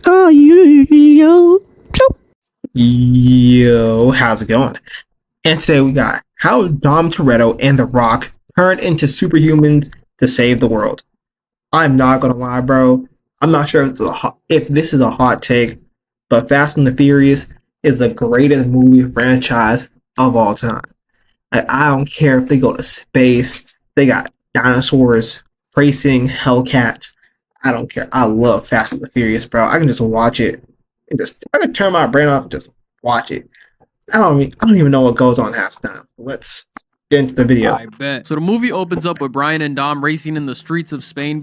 Oh, yo. Yo, how's it going? And today we got how Dom Toretto and The Rock turned into superhumans to save the world. I'm not gonna lie, bro. I'm not sure if this is a hot take, but Fast and the Furious is the greatest movie franchise of all time. I don't care if they go to space, they got dinosaurs, racing, Hellcats. I don't care. I love Fast and the Furious, bro. I can just watch it and I can turn my brain off and just watch it. I don't even know what goes on half the time. Let's get into the video. I bet. So the movie opens up with Brian and Dom racing in the streets of Spain.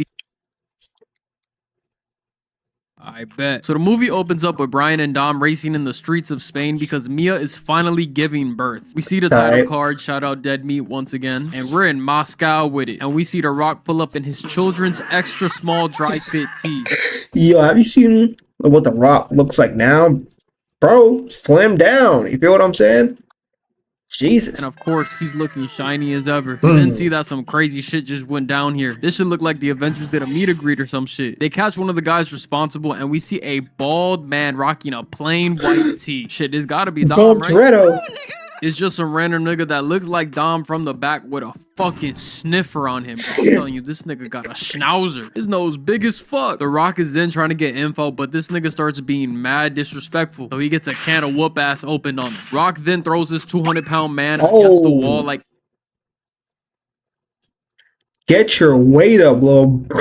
I bet. So the movie opens up with Brian and Dom racing in the streets of Spain because Mia is finally giving birth. We see the title card, shout out Dead Meat once again, and we're in Moscow with it. And we see The Rock pull up in his children's extra small dry fit tee. Yo, have you seen what The Rock looks like now? Bro, slim down. You feel what I'm saying? Jesus. And of course, he's looking shiny as ever. We then see that some crazy shit just went down here. This should look like the Avengers did a meet and greet or some shit. They catch one of the guys responsible and we see a bald man rocking a plain white tee. Shit, this gotta be Dom, right? Toretto. It's just some random nigga that looks like Dom from the back with a fucking sniffer on him. I'm telling you, this nigga got a schnauzer. His nose big as fuck. The Rock is then trying to get info, but this nigga starts being mad disrespectful. So he gets a can of whoop ass opened on him. Rock then throws this 200-pound man against the wall like... Get your weight up, little bro.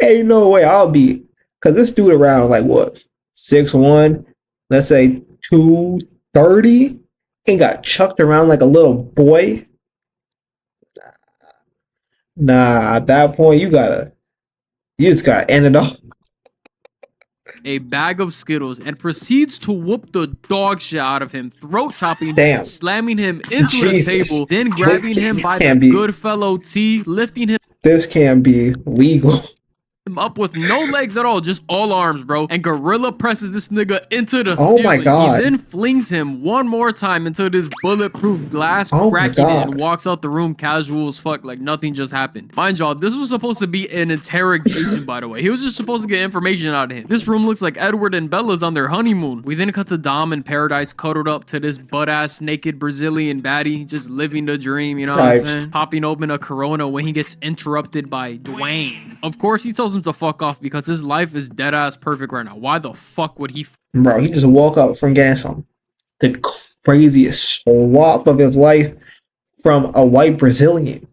Ain't no way I'll be... Because this dude around like what? 6'1", let's say 230, and got chucked around like a little boy. Nah, at that point you just gotta end it off. A bag of Skittles and proceeds to whoop the dog shit out of him, throat chopping him, slamming him into the table, then grabbing him by the Goodfellow tee, lifting him. This can't be legal. Up with no legs at all, just all arms, bro, and gorilla presses this nigga into the ceiling. My god. He then flings him one more time into this bulletproof glass, cracking it, and walks out the room casual as fuck, like nothing just happened. Mind y'all, this was supposed to be an interrogation, by the way. He was just supposed to get information out of him. This room looks like Edward and Bella's on their honeymoon. We then cut to Dom in paradise, cuddled up to this butt-ass naked Brazilian baddie, just living the dream, you know what I'm saying? Popping open a Corona when he gets interrupted by Dwayne. Of course, he tells him to fuck off because his life is dead ass perfect right now. Why the fuck would he? Bro, he just woke up from getting some the craziest swap of his life from a white Brazilian.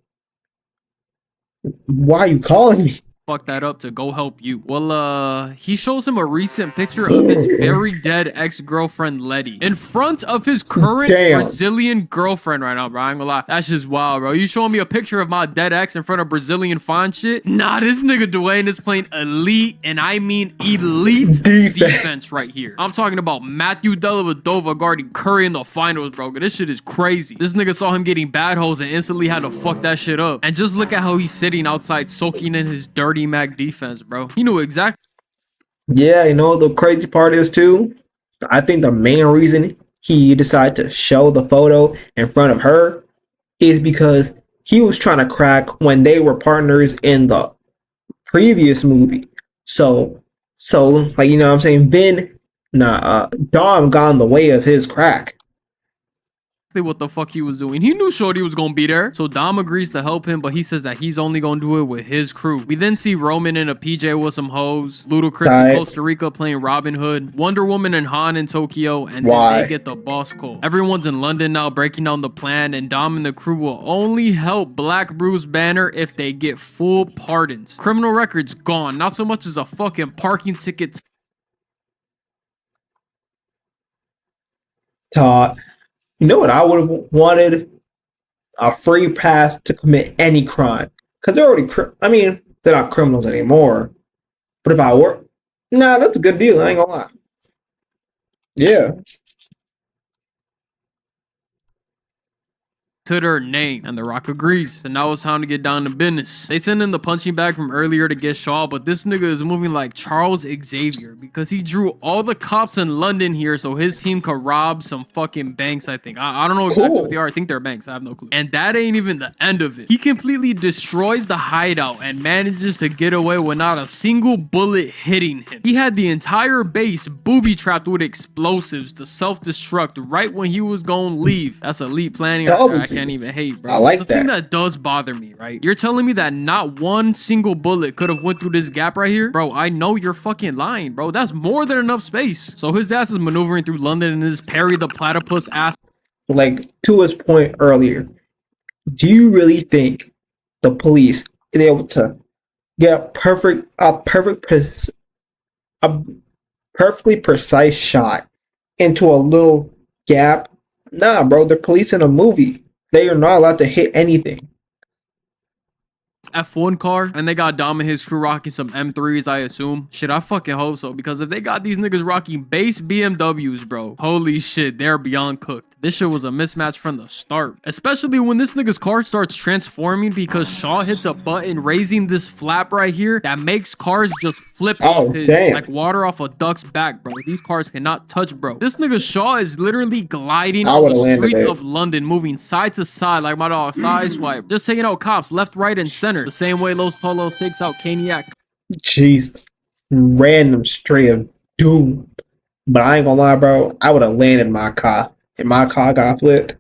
Why are you calling me? Fuck that up to go help you. Well, he shows him a recent picture of his very dead ex-girlfriend Letty in front of his current Brazilian girlfriend right now, bro. I ain't gonna lie. That's just wild, bro. You showing me a picture of my dead ex in front of Brazilian fine shit? Nah, this nigga Dwayne is playing elite, and I mean elite defense right here. I'm talking about Matthew Dellavedova guarding Curry in the finals, bro. This shit is crazy. This nigga saw him getting bad hoes and instantly had to fuck that shit up. And just look at how he's sitting outside soaking in his dirty Mac defense, bro. He knew exactly. Yeah, you know the crazy part is too, I think the main reason he decided to show the photo in front of her is because he was trying to crack when they were partners in the previous movie. So like, you know what I'm saying? Dom got in the way of his crack. What the fuck he was doing. He knew Shorty was gonna be there. So Dom agrees to help him, but he says that he's only gonna do it with his crew. We then see Roman in a PJ with some hoes, Ludacris in Costa Rica playing Robin Hood, Wonder Woman and Han in Tokyo, and then they get the boss call. Everyone's in London now breaking down the plan, and Dom and the crew will only help Black Bruce Banner if they get full pardons. Criminal records gone, not so much as a fucking parking ticket. Todd. You know what I would have wanted? A free pass to commit any crime. Because they're already, they're not criminals anymore. But if I were, nah, that's a good deal. I ain't gonna lie. Yeah. to their name, and The Rock agrees. And now it's time to get down to business. They send in the punching bag from earlier to get Shaw, but this nigga is moving like Charles Xavier because he drew all the cops in London here so his team could rob some fucking banks, I think. I don't know exactly what they are. I think they're banks. I have no clue. And that ain't even the end of it. He completely destroys the hideout and manages to get away with not a single bullet hitting him. He had the entire base booby-trapped with explosives to self-destruct right when he was going to leave. That's elite planning. I can't even hate, bro. I like the thing that does bother me, right? You're telling me that not one single bullet could have went through this gap right here? Bro, I know you're fucking lying, bro. That's more than enough space. So his ass is maneuvering through London in this Perry the Platypus ass. Like, to his point earlier, do you really think the police is able to get a perfectly precise shot into a little gap? Nah, bro, they're police in a movie. They are not allowed to hit anything. F1 car, and they got Dom and his crew rocking some M3s, I assume. Shit, I fucking hope so, because if they got these niggas rocking base BMWs, bro, holy shit, they're beyond cooked. This shit was a mismatch from the start, especially when this nigga's car starts transforming because Shaw hits a button raising this flap right here that makes cars just flip off his, like water off a duck's back, bro. These cars cannot touch, bro. This nigga Shaw is literally gliding on the streets of London, moving side to side like my dog side swipe, just taking out cops left, right, and center. The same way Los Polo takes out Caniac. Jesus. Random stray of doom. But I ain't gonna lie, bro. I would have landed my car. If my car got flipped,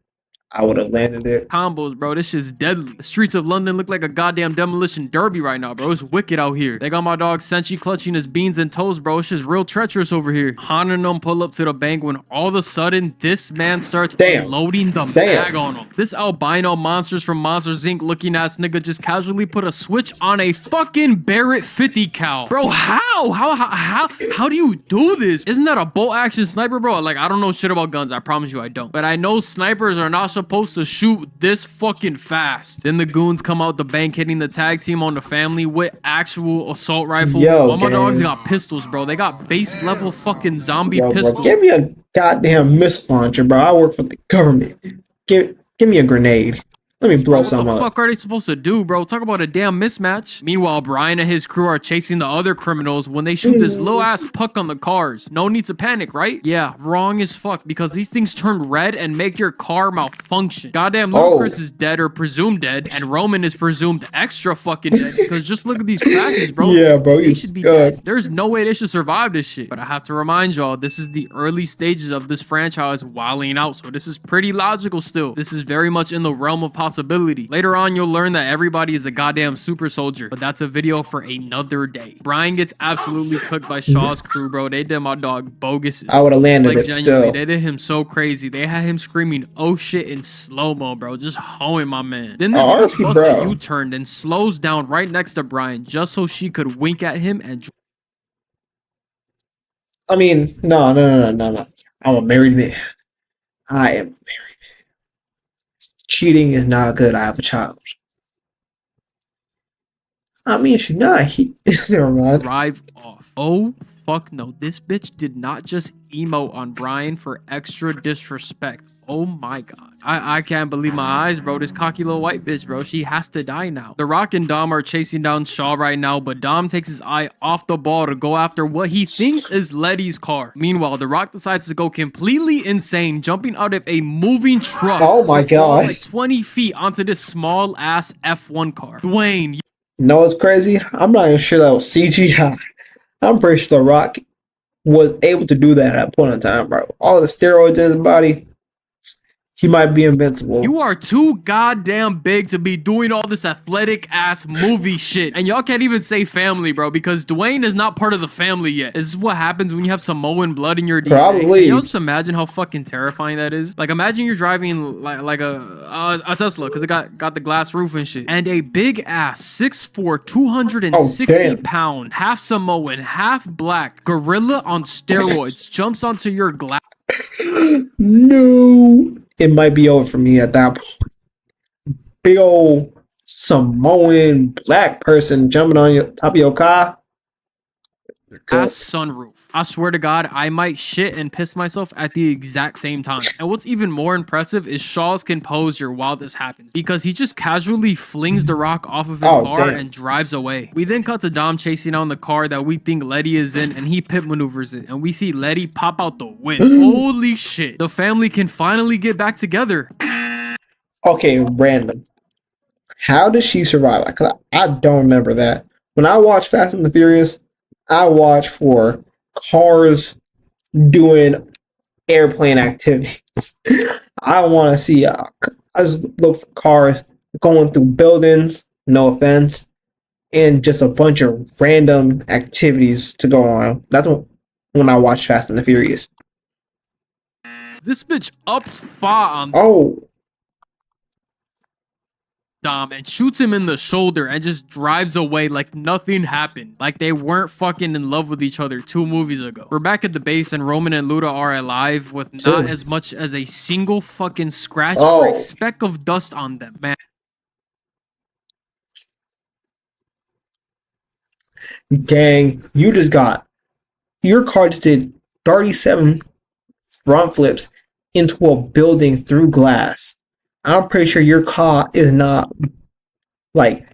I would have landed it. Combos, bro. This shit's deadly. The streets of London look like a goddamn demolition derby right now, bro. It's wicked out here. They got my dog Senshi clutching his beans and toes, bro. It's just real treacherous over here. Han and them pull up to the bank when all of a sudden this man starts loading the bag on him. This albino Monsters from Monsters Inc. looking ass nigga just casually put a switch on a fucking Barrett 50 cal. Bro, how do you do this? Isn't that a bolt action sniper, bro? Like, I don't know shit about guns. I promise you I don't. But I know snipers are not supposed to shoot this fucking fast. Then the goons come out the bank hitting the tag team on the family with actual assault rifles. All my dogs got pistols, bro. They got base level fucking zombie pistols. Bro, give me a goddamn missile launcher, bro. I work for the government. Give me a grenade. Let me blow some up. What the fuck are they supposed to do, bro? Talk about a damn mismatch. Meanwhile, Brian and his crew are chasing the other criminals when they shoot this little ass puck on the cars. No need to panic, right? Yeah, wrong as fuck, because these things turn red and make your car malfunction. Goddamn, Ludacris is dead or presumed dead, and Roman is presumed extra fucking dead because just look at these crackers, bro. Yeah, bro, they should be dead. There's no way they should survive this shit. But I have to remind y'all, this is the early stages of this franchise wilding out, so this is pretty logical still. This is very much in the realm of possibility. Later on, you'll learn that everybody is a goddamn super soldier, but that's a video for another day. Brian gets absolutely cooked by Shaw's crew, bro. They did my dog bogus. I would have landed it genuinely, they did him so crazy. They had him screaming, "Oh shit," in slow-mo, bro. Just hoeing my man. Then this bus a U-turned and slows down right next to Brian just so she could wink at him and... I mean, no. I'm a married man. I am married. Cheating is not good. I have a child. I mean, she's not. Never mind. Drive off. Oh, fuck no. This bitch did not just emo on Brian for extra disrespect. Oh my god. I can't believe my eyes, bro. This cocky little white bitch, bro. She has to die now. The Rock and Dom are chasing down Shaw right now, but Dom takes his eye off the ball to go after what he thinks is Letty's car. Meanwhile, The Rock decides to go completely insane, jumping out of a moving truck. Oh my god. Like 20 feet onto this small ass F1 car. Dwayne. No, it's crazy. I'm not even sure that was CGI. I'm pretty sure The Rock was able to do that at a point in time, bro. All the steroids in his body. He might be invincible. You are too goddamn big to be doing all this athletic ass movie shit. And y'all can't even say family, bro, because Dwayne is not part of the family yet. This is what happens when you have Samoan blood in your DNA. Probably. Can y'all just imagine how fucking terrifying that is? Like, imagine you're driving like a Tesla, because it got the glass roof and shit. And a big ass 6'4", 260 pound, half Samoan, half black, gorilla on steroids jumps onto your glass. No. It might be over for me at that point. Big old Samoan black person jumping on your top of your car. ass sunroof. I swear to God, I might shit and piss myself at the exact same time. And what's even more impressive is Shaw's composure while this happens, because he just casually flings the rock off of his car and drives away. We then cut to Dom chasing down the car that we think Letty is in, and he pit maneuvers it, and we see Letty pop out the window. Holy shit. The family can finally get back together. Okay, random. How does she survive? Like, I don't remember that. When I watch Fast and the Furious, I watch for cars doing airplane activities. I want to see. I just look for cars going through buildings. No offense, and just a bunch of random activities to go on. That's when I watch Fast and the Furious. This bitch ups far on Dom and shoots him in the shoulder and just drives away like nothing happened. Like they weren't fucking in love with each other 2 movies ago. We're back at the base and Roman and Luda are alive with not as much as a single fucking scratch or a speck of dust on them, man. Gang, your car just did 37 front flips into a building through glass. I'm pretty sure your car is not like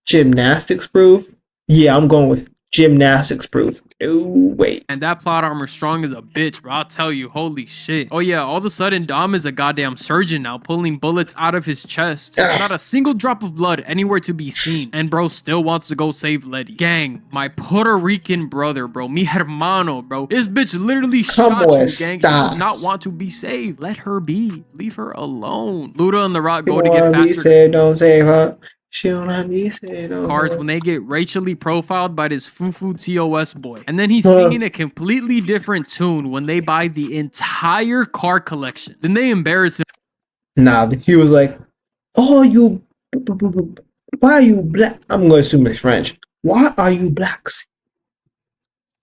gymnastics proof. Yeah, I'm going with gymnastics proof. Oh, wait. And that plot armor strong as a bitch, bro. I'll tell you, holy shit. Oh yeah, all of a sudden Dom is a goddamn surgeon now, pulling bullets out of his chest. Not a single drop of blood anywhere to be seen. And bro still wants to go save Letty. Gang, my Puerto Rican brother, bro. Mi hermano, bro. This bitch literally shot you, gang. She does not want to be saved. Let her be. Leave her alone. Luda and The Rock go to get faster. Saved, don't save her. She don't have me say cars when they get racially profiled by this Fufu TOS boy. And then he's singing a completely different tune when they buy the entire car collection. Then they embarrass him. Nah, he was like, oh, why are you black? I'm going to assume it's French. Why are you blacks?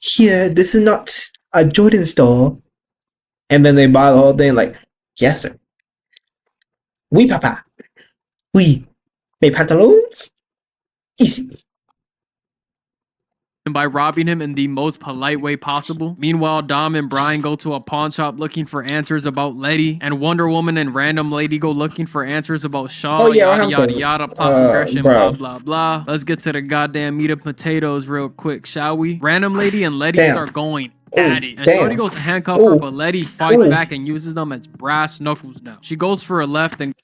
Here, this is not a Jordan store. And then they buy the whole thing like, yes, sir. Oui, papa. Oui. Mes pantaloons? Easy. And by robbing him in the most polite way possible. Meanwhile, Dom and Brian go to a pawn shop looking for answers about Letty, and Wonder Woman and Random Lady go looking for answers about Shaw, yada, plot progression, blah, blah, blah. Let's get to the goddamn meat and potatoes real quick, shall we? Random Lady and Letty start going at it. And Shorty goes to handcuff her, but Letty fights back and uses them as brass knuckles now. She goes for a left and...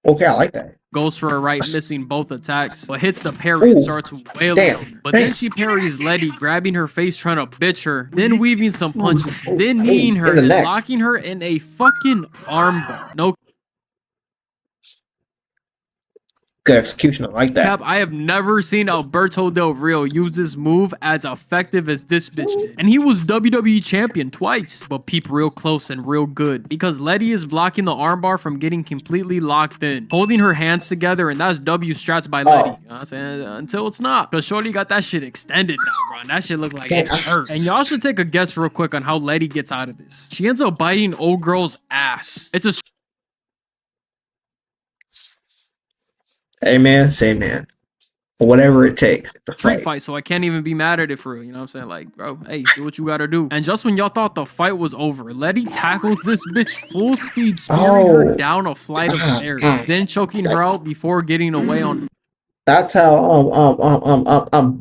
Okay, I like that. Goes for a right, missing both attacks, but hits the parry and starts wailing. But then she parries Letty, grabbing her face, trying to bitch her, then weaving some punches, then kneeing her and locking her in a fucking armbar. No good execution, I like that. cap, I have never seen Alberto Del Rio use this move as effective as this bitch did. And he was WWE champion twice. But peep real close and real good, because Letty is blocking the armbar from getting completely locked in, holding her hands together, and that's W strats by Letty. You know what I'm saying? Until it's not. Because Shorty got that shit extended now, bro. And that shit looked like it hurt. And y'all should take a guess real quick on how Letty gets out of this. She ends up biting old girl's ass. It's a... Hey man, say man. Whatever it takes. Street fight, so I can't even be mad at it for real. You know what I'm saying? Like, bro, hey, do what you gotta do. And just when y'all thought the fight was over, Letty tackles this bitch full speed, spearing her down a flight of stairs, then choking her out before getting away on. That's how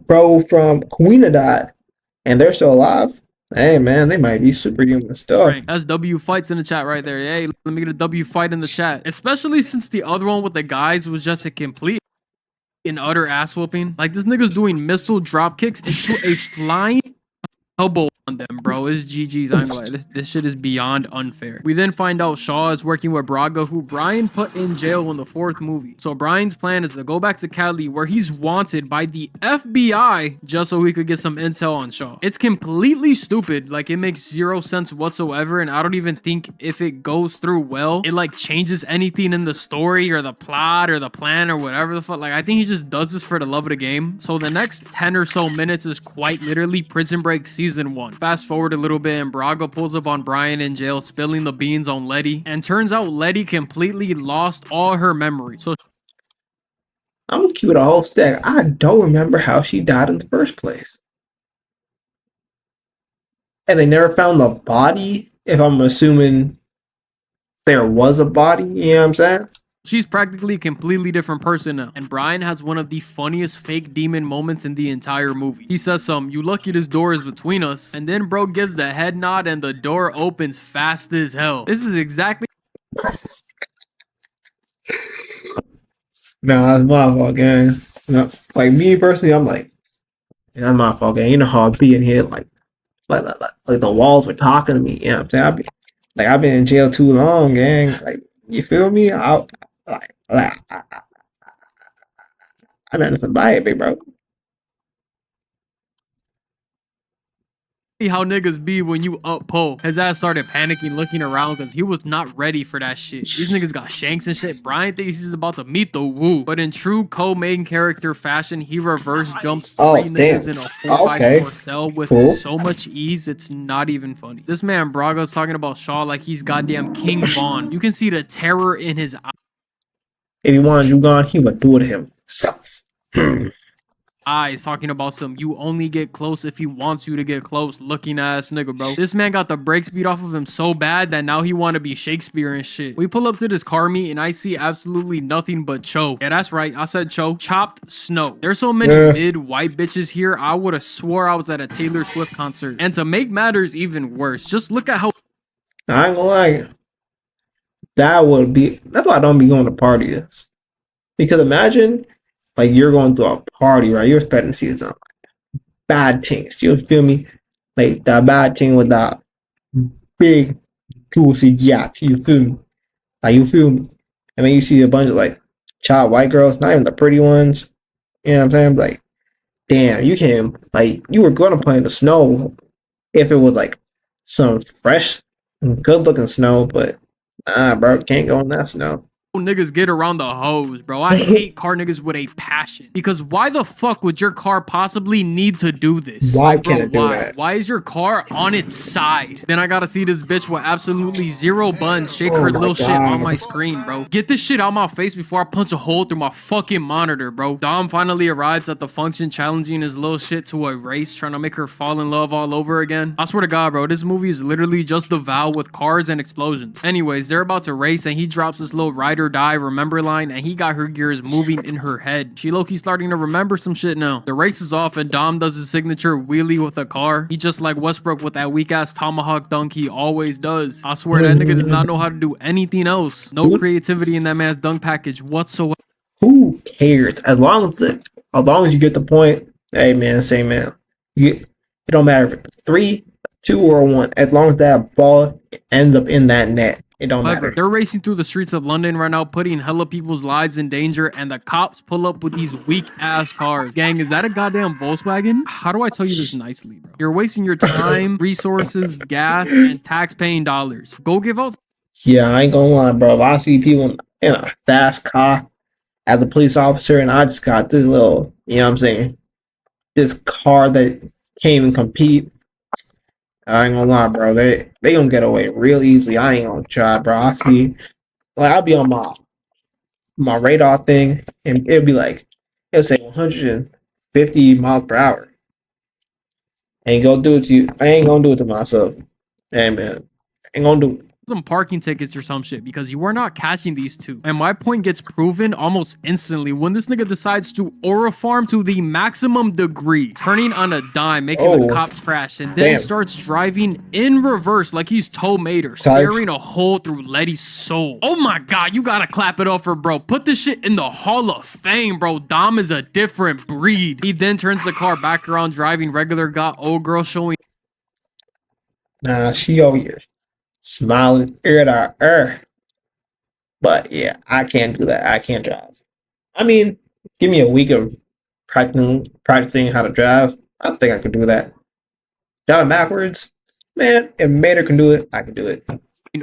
bro from Queena died, and they're still alive. Hey man, they might be superhuman stuff. That's W fights in the chat right there. Hey, let me get a W fight in the chat. Especially since the other one with the guys was just a complete and utter ass whooping. Like, this nigga's doing missile drop kicks into a flying elbow on them, bro. It's GG's. I'm like, this shit is beyond unfair. We then find out Shaw is working with Braga, who Brian put in jail in the 4th movie. So Brian's plan is to go back to Cali, where he's wanted by the FBI, just so he could get some intel on Shaw. It's completely stupid. Like, it makes zero sense whatsoever, and I don't even think if it goes through well, it like changes anything in the story or the plot or the plan or whatever the fuck. Like, I think he just does this for the love of the game. So the next 10 or so minutes is quite literally Prison Break Season 1. Fast forward a little bit and Braga pulls up on Brian in jail, spilling the beans on Letty, and turns out Letty completely lost all her memory. So I'm gonna keep it a whole stack. I don't remember how she died in the first place. And they never found the body, if I'm assuming there was a body, you know what I'm saying? She's practically a completely different person now. And Brian has one of the funniest fake demon moments in the entire movie. He says you lucky this door is between us. And then bro gives the head nod and the door opens fast as hell. This is exactly No, that's my fault, gang. No, like me personally, I'm like, that's my fault, gang. You know how I be in here, like the walls were talking to me. You know what I'm saying? I've been in jail too long, gang. Like, you feel me? I'm not nothing by it, big bro. how niggas be when you up pole. His ass started panicking, looking around because he was not ready for that shit. These niggas got shanks and shit. Brian thinks he's about to meet the woo. But in true co-main character fashion, he reverse jumps three niggas in a 4x4 cell with so much ease, it's not even funny. This man Braga's talking about Shaw like he's goddamn King Von. You can see the terror in his eyes. If he wanted you gone, he would do it himself. Talking about you only get close if he wants you to get close, looking ass nigga, bro. This man got the brakes beat off of him so bad that now he want to be Shakespeare and shit. We pull up to this car meet and I see absolutely nothing but Cho. Yeah, that's right, I said Cho. Chopped snow. There's so many mid-white bitches here, I would have swore I was at a Taylor Swift concert. And to make matters even worse, just look at how I ain't gonna lie. That's why I don't be going to parties. Because imagine, like, you're going to a party, right? You're expecting to see some bad things. You feel me? Like, that bad thing with that big, juicy yacht. You feel me? Like, you feel me? And then you see a bunch of, like, child white girls, not even the pretty ones. You know what I'm saying? Like, damn, you can't, like, you were going to play in the snow if it was, like, some fresh, good-looking snow, but nah, bro, can't go in that snow. niggas get around the hose, bro. I hate car niggas with a passion. Because why the fuck would your car possibly need to do this? Why can't it do that? Why is your car on its side? Then I gotta see this bitch with absolutely zero buns shake her little shit on my screen, bro. Get this shit out my face before I punch a hole through my fucking monitor, bro. Dom finally arrives at the function challenging his little shit to a race, trying to make her fall in love all over again. I swear to God, bro, this movie is literally just the Vow with cars and explosions. Anyways, they're about to race and he drops this little ride or die remember line and he got her gears moving in her head. She low-key starting to remember some shit now. The race is off and Dom does his signature wheelie with a car. He just like Westbrook with that weak ass tomahawk dunk he always does. I swear that nigga does not know how to do anything else. No creativity in that man's dunk package whatsoever. Who cares? As long as you get the point, hey man, say man. It don't matter if it's 3, 2, or 1. As long as that ball ends up in that net. It don't matter. They're racing through the streets of London right now, putting hella people's lives in danger, and the cops pull up with these weak-ass cars. Gang, is that a goddamn Volkswagen? How do I tell you this nicely, bro? You're wasting your time, resources, gas, and tax-paying dollars. Go give out... Yeah, I ain't gonna lie, bro. If I see people in a fast car as a police officer, and I just got this little, you know what I'm saying, this car that can't even compete, I ain't gonna lie, bro. They gonna get away real easily. I ain't gonna try, bro. I see, like, I'll be on my radar thing, and it'll be like, it'll say 150 miles per hour. I ain't gonna do it to you. I ain't gonna do it to myself. Hey, man. I ain't gonna do it. Some parking tickets or some shit because you are not catching these two. And my point gets proven almost instantly when this nigga decides to aura farm to the maximum degree, turning on a dime, making the cop crash, and then starts driving in reverse like he's Toe Mater, staring a hole through Letty's soul. Oh my God, you gotta clap it up for bro. Put this shit in the Hall of Fame, bro. Dom is a different breed. He then turns the car back around driving regular, got old girl showing. Nah, she over here smiling ear to ear. But yeah, I can't do that. I can't drive. I mean, give me a week of practicing how to drive. I think I could do that. Driving backwards, man, if Mater can do it, I can do it.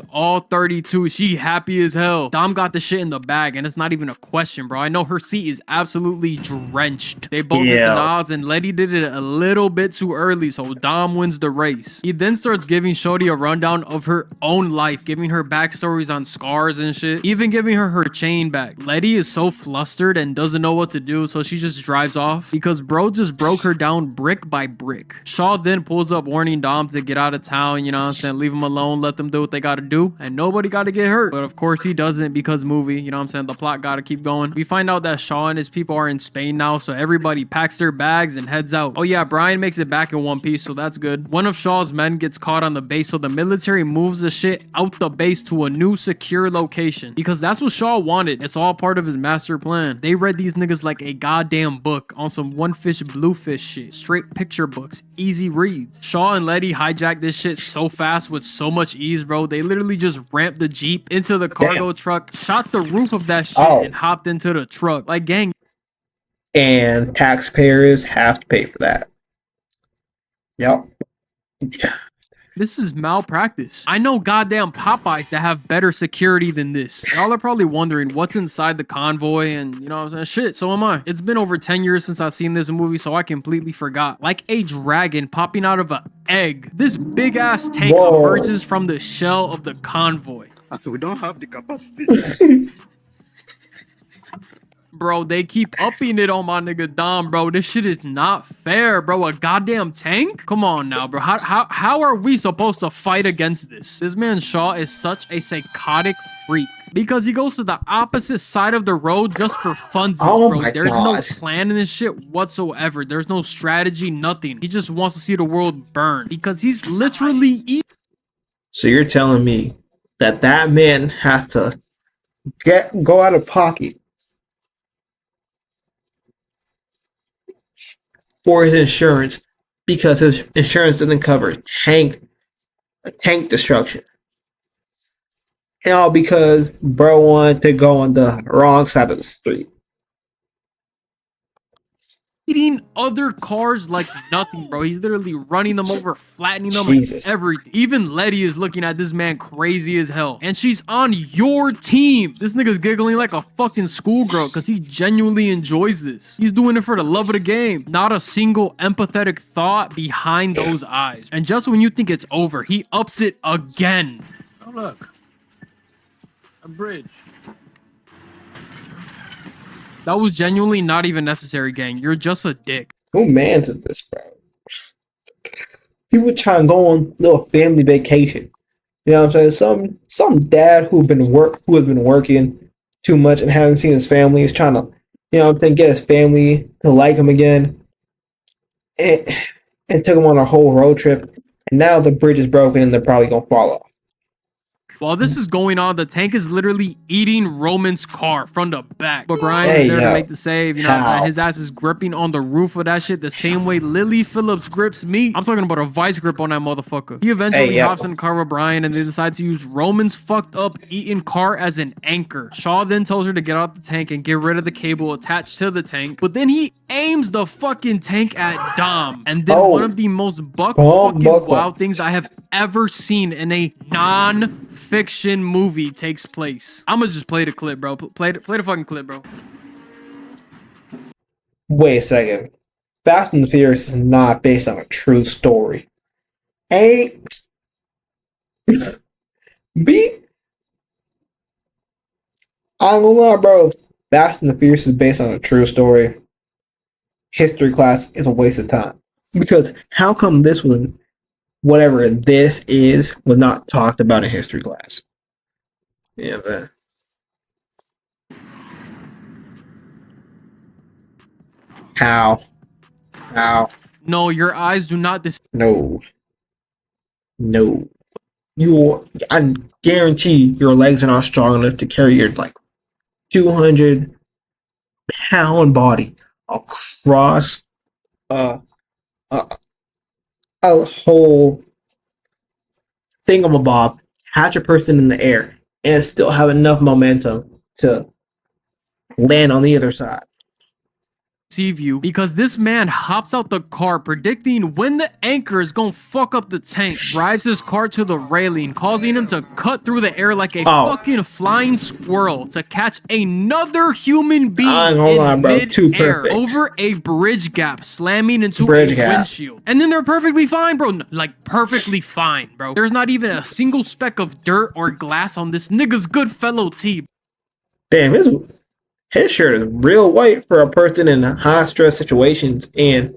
all 32. She happy as hell. Dom got the shit in the bag, and it's not even a question, bro. I know her seat is absolutely drenched. They both hit the nods, and Letty did it a little bit too early, so Dom wins the race. He then starts giving Shorty a rundown of her own life, giving her backstories on scars and shit, even giving her her chain back. Letty is so flustered and doesn't know what to do, so she just drives off because bro just broke her down brick by brick. Shaw then pulls up warning Dom to get out of town, you know what I'm saying? Leave him alone, let them do what they gotta do, and nobody gotta get hurt. But of course he doesn't, because movie, you know what I'm saying? The plot gotta keep going. We find out that Shaw and his people are in Spain now, so everybody packs their bags and heads out. Oh yeah, Brian makes it back in one piece, so that's good. One of Shaw's men gets caught on the base, so the military moves the shit out the base to a new secure location, because that's what Shaw wanted. It's all part of his master plan. They read these niggas like a goddamn book on some one fish blue fish shit. Straight picture books, easy reads. Shaw and Letty hijacked this shit so fast with so much ease, bro. They literally just ramped the Jeep into the cargo truck, shot the roof of that shit, and hopped into the truck. Like, gang. And taxpayers have to pay for that. Yep. This is malpractice. I know goddamn Popeyes that have better security than this. Y'all are probably wondering what's inside the convoy, and you know what I'm saying? Shit, so am I. It's been over 10 years since I've seen this movie, so I completely forgot. Like a dragon popping out of an egg, this big ass tank emerges from the shell of the convoy. So we don't have the capacity. Bro, they keep upping it on my nigga Dom, bro. This shit is not fair, bro. A goddamn tank? Come on now, bro. How are we supposed to fight against this? This man Shaw is such a psychotic freak, because he goes to the opposite side of the road just for funsies, bro. There's no plan in this shit whatsoever. There's no strategy, nothing. He just wants to see the world burn, because he's literally eating. So you're telling me that man has to go out of pocket for his insurance, because his insurance doesn't cover tank destruction. And all because bro wanted to go on the wrong side of the street. Eating other cars like nothing, bro. He's literally running them over, flattening them, and everything. Even Letty is looking at this man crazy as hell, and she's on your team. This nigga's giggling like a fucking schoolgirl because he genuinely enjoys this. He's doing it for the love of the game. Not a single empathetic thought behind those eyes. And just when you think it's over, he ups it again. Oh look, a bridge. That was genuinely not even necessary, gang. You're just a dick. Who mans at this, bro? People trying to go on a little family vacation. You know what I'm saying? Some dad who has been working too much and hasn't seen his family is trying to, you know what I'm saying, get his family to like him again. And took him on a whole road trip. And now the bridge is broken and they're probably gonna fall off. While this is going on, the tank is literally eating Roman's car from the back. But Brian is there to make the save. You know what I'm saying? His ass is gripping on the roof of that shit the same way Lily Phillips grips me. I'm talking about a vice grip on that motherfucker. He eventually hops in the car with Brian, and they decide to use Roman's fucked up eaten car as an anchor. Shaw then tells her to get out the tank and get rid of the cable attached to the tank. But then he aims the fucking tank at Dom. And then one of the most fucking wild things I have ever seen in a non-fiction movie takes place. I'ma just play the clip, bro. Play the fucking clip, bro. Wait a second. Fast and the Furious is not based on a true story. A. B. I'm gonna lie, bro. Fast and the Furious is based on a true story. History class is a waste of time. Because how come this one, whatever this is, was not talked about in history class? Yeah, man. How? No, your eyes do not No. I guarantee your legs are not strong enough to carry your 200-pound body across a whole thingamabob, catch a person in the air, and still have enough momentum to land on the other side. deceive you because this man hops out the car predicting when the anchor is gonna fuck up the tank, drives his car to the railing, causing him to cut through the air like a fucking flying squirrel to catch another human being in mid-air over a bridge gap, slamming into a windshield. And then they're perfectly fine, bro. Like, perfectly fine, bro. There's not even a single speck of dirt or glass on this nigga's good fellow tee. Damn, his shirt is real white for a person in high stress situations, and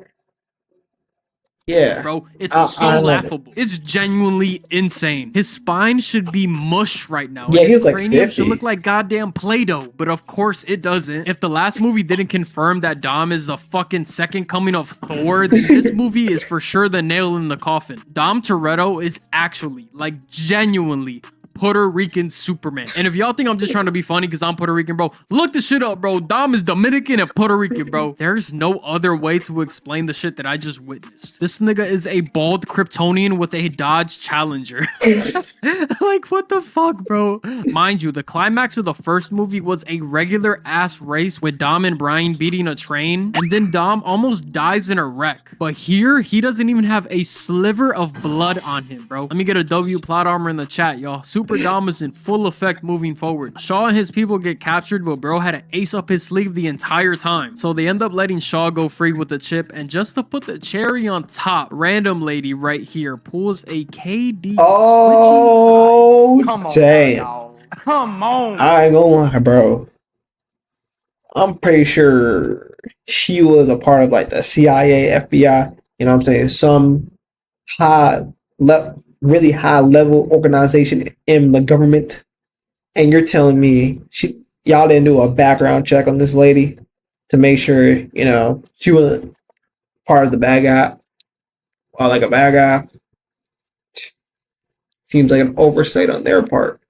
yeah, bro, it's so laughable. It's genuinely insane. His spine should be mush right now. Yeah, his like cranium 50. should look like goddamn Play-Doh, but of course it doesn't. If the last movie didn't confirm that Dom is the fucking second coming of Thor, then this movie is for sure the nail in the coffin. Dom Toretto is actually, like, genuinely Puerto Rican Superman. And if y'all think I'm just trying to be funny because I'm Puerto Rican, bro, look this shit up, bro. Dom is Dominican and Puerto Rican, bro. There's no other way to explain the shit that I just witnessed. This nigga is a bald Kryptonian with a Dodge Challenger. Like, what the fuck, bro? Mind you, the climax of the first movie was a regular ass race with Dom and Brian beating a train, and then Dom almost dies in a wreck. But here, he doesn't even have a sliver of blood on him, bro. Let me get a W plot armor in the chat, y'all. Super Dom is in full effect moving forward. Shaw and his people get captured, but bro had an ace up his sleeve the entire time. So they end up letting Shaw go free with the chip, and just to put the cherry on top, random lady right here pulls a KD. Oh, come on, damn. Come on. I ain't gonna lie, bro. I'm pretty sure she was a part of like the CIA, FBI, you know what I'm saying? Some really high level organization in the government, and you're telling me y'all didn't do a background check on this lady to make sure, you know, she wasn't part of the bad guy or like a bad guy. Seems like an oversight on their part.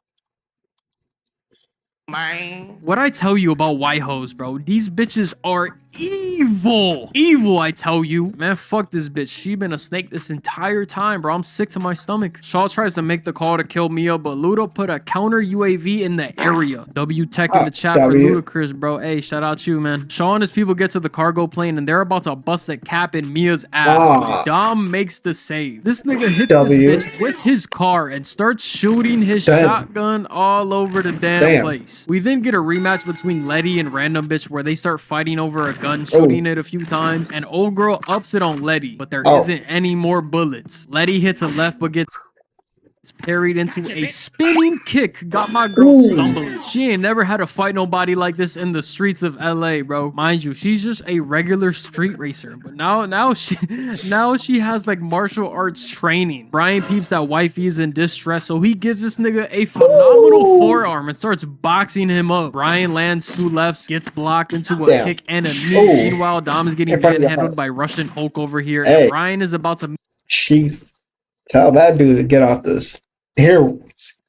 Man. What I tell you about white hoes, bro, these bitches are evil. Evil, I tell you. Man, fuck this bitch. She been a snake this entire time, bro. I'm sick to my stomach. Shaw tries to make the call to kill Mia, but Ludo put a counter UAV in the area. W Tech in the chat for Ludacris, bro. Hey, shout out you, man. Shaw and his people get to the cargo plane, and they're about to bust a cap in Mia's ass. Dom makes the save. This nigga hits this bitch with his car and starts shooting his shotgun all over the damn place. We then get a rematch between Letty and random bitch where they start fighting over a gun, shooting it a few times, and old girl ups it on Letty, but there isn't any more bullets. Letty hits a left but gets parried into a spinning kick, got my girl stumbling. She ain't never had to fight nobody like this in the streets of LA, bro. Mind you, she's just a regular street racer, but now she has like martial arts training. Brian peeps that wifey is in distress, so he gives this nigga a phenomenal forearm and starts boxing him up. Brian lands two lefts, gets blocked into a kick and a knee. Meanwhile, Dom is getting manhandled by Russian Hulk over here, and Brian is about to tell that dude to get off this. Here,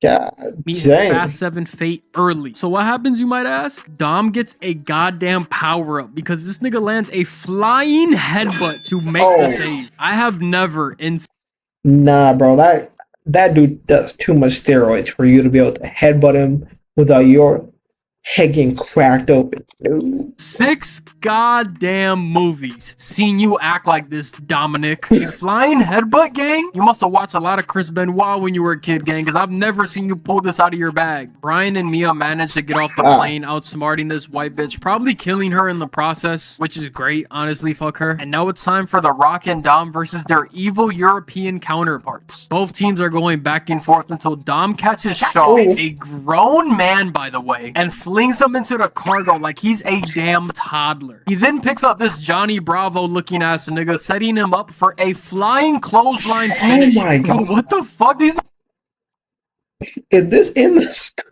God meet his Fast 7 fate early. So what happens, you might ask? Dom gets a goddamn power up because this nigga lands a flying headbutt to make the save. I have never Nah, bro, that dude does too much steroids for you to be able to headbutt him without your head getting cracked open. 6 goddamn movies seen you act like this, Dominic. A flying headbutt, gang? You must have watched a lot of Chris Benoit when you were a kid, gang, because I've never seen you pull this out of your bag. Brian and Mia managed to get off the plane, outsmarting this white bitch, probably killing her in the process, which is great, honestly, fuck her. And now it's time for The Rock and Dom versus their evil European counterparts. Both teams are going back and forth until Dom catches Shaw, a grown man, by the way, and flings him into the cargo like he's a damn toddler. He then picks up this Johnny Bravo looking ass nigga, setting him up for a flying clothesline finish. Oh my god. Bro, what the fuck? Is this in the script?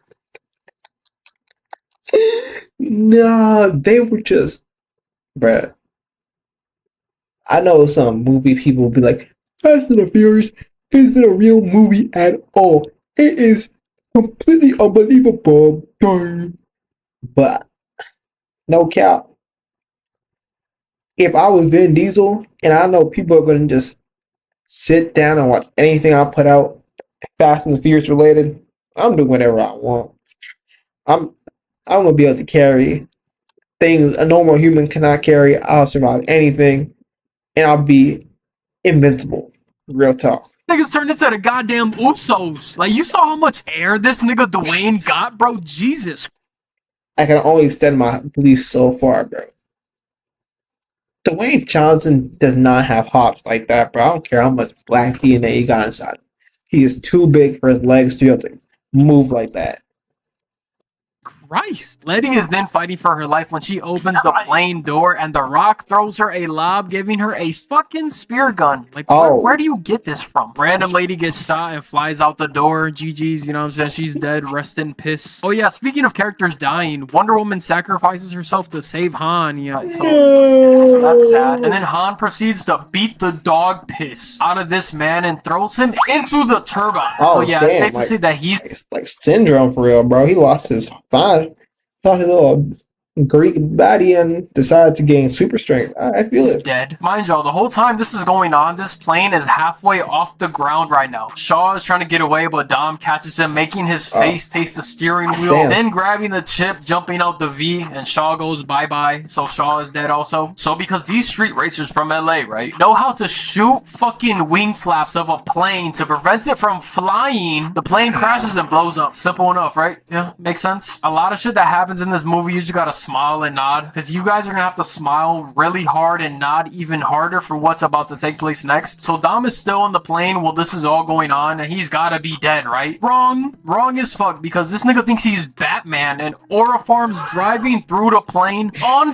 Nah, they were just, bruh. I know some movie people will be like, Fast and the Furious isn't a real movie at all. It is completely unbelievable. But no cap. If I was Vin Diesel, and I know people are going to just sit down and watch anything I put out Fast and the Furious related, I'm doing whatever I want. I'm going to be able to carry things a normal human cannot carry. I'll survive anything, and I'll be invincible. Real tough. Niggas turned into the goddamn Usos. Like, you saw how much air this nigga Dwayne got, bro? Jesus. I can only extend my beliefs so far, bro. Dwayne Johnson does not have hops like that, bro. I don't care how much black DNA he got inside him. He is too big for his legs to be able to move like that. Christ. Letty is then fighting for her life when she opens the plane door and The Rock throws her a lob, giving her a fucking spear gun. Like, where do you get this from? Random lady gets shot and flies out the door. GG's, you know what I'm saying? She's dead. Rest in piss. Oh, yeah. Speaking of characters dying, Wonder Woman sacrifices herself to save Han. Yeah, so that's sad. And then Han proceeds to beat the dog piss out of this man and throws him into the turbine. So, yeah, it's safe to say that he's like syndrome for real, bro. He lost his fine. Thought his little Greek body and decided to gain super strength. I feel it. Dead. Mind y'all, the whole time this is going on, this plane is halfway off the ground right now. Shaw is trying to get away, but Dom catches him, making his face taste the steering wheel, then grabbing the chip, jumping out the V, and Shaw goes bye-bye. So Shaw is dead also. So because these street racers from LA, right, know how to shoot fucking wing flaps of a plane to prevent it from flying, the plane crashes and blows up. Simple enough, right? Yeah, makes sense. A lot of shit that happens in this movie, you just gotta smile and nod, because you guys are gonna have to smile really hard and nod even harder for what's about to take place next. So Dom is still in the plane while this is all going on, and he's gotta be dead, right? Wrong as fuck, because this nigga thinks he's Batman, and Aura Farm's driving through the plane on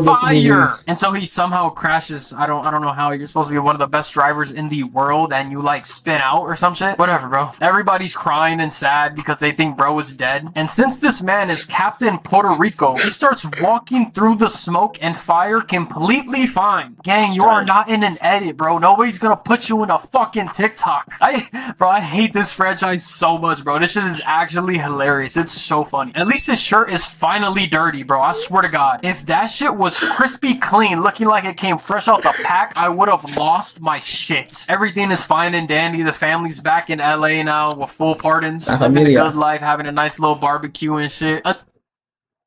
fire until he somehow crashes. I don't know how. You're supposed to be one of the best drivers in the world and you like spin out or some shit. Whatever, bro. Everybody's crying and sad because they think bro is dead. And since this man is Captain Puerto Rico, he starts walking through the smoke and fire completely fine. Gang, you are not in an edit, bro. Nobody's gonna put you in a fucking TikTok. I hate this franchise so much, bro. This shit is actually hilarious. It's so funny. At least his shirt is finally dirty, bro. I swear to God. If that shit was crispy clean, looking like it came fresh out the pack, I would have lost my shit. Everything is fine and dandy. The family's back in LA now with full pardons. Living a good life, having a nice little barbecue and shit.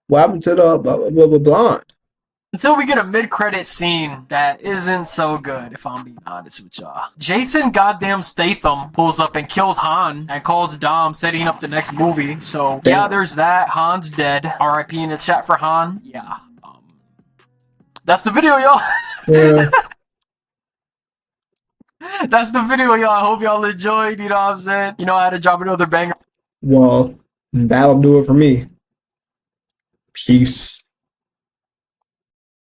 What happened to the blonde? Until we get a mid-credit scene that isn't so good, if I'm being honest with y'all. Jason goddamn Statham pulls up and kills Han and calls Dom, setting up the next movie. So, yeah, there's that. Han's dead. RIP in the chat for Han. Yeah. That's the video, y'all. Yeah. That's the video, y'all. I hope y'all enjoyed. You know what I'm saying? You know, I had to drop another banger. Well, that'll do it for me. Peace.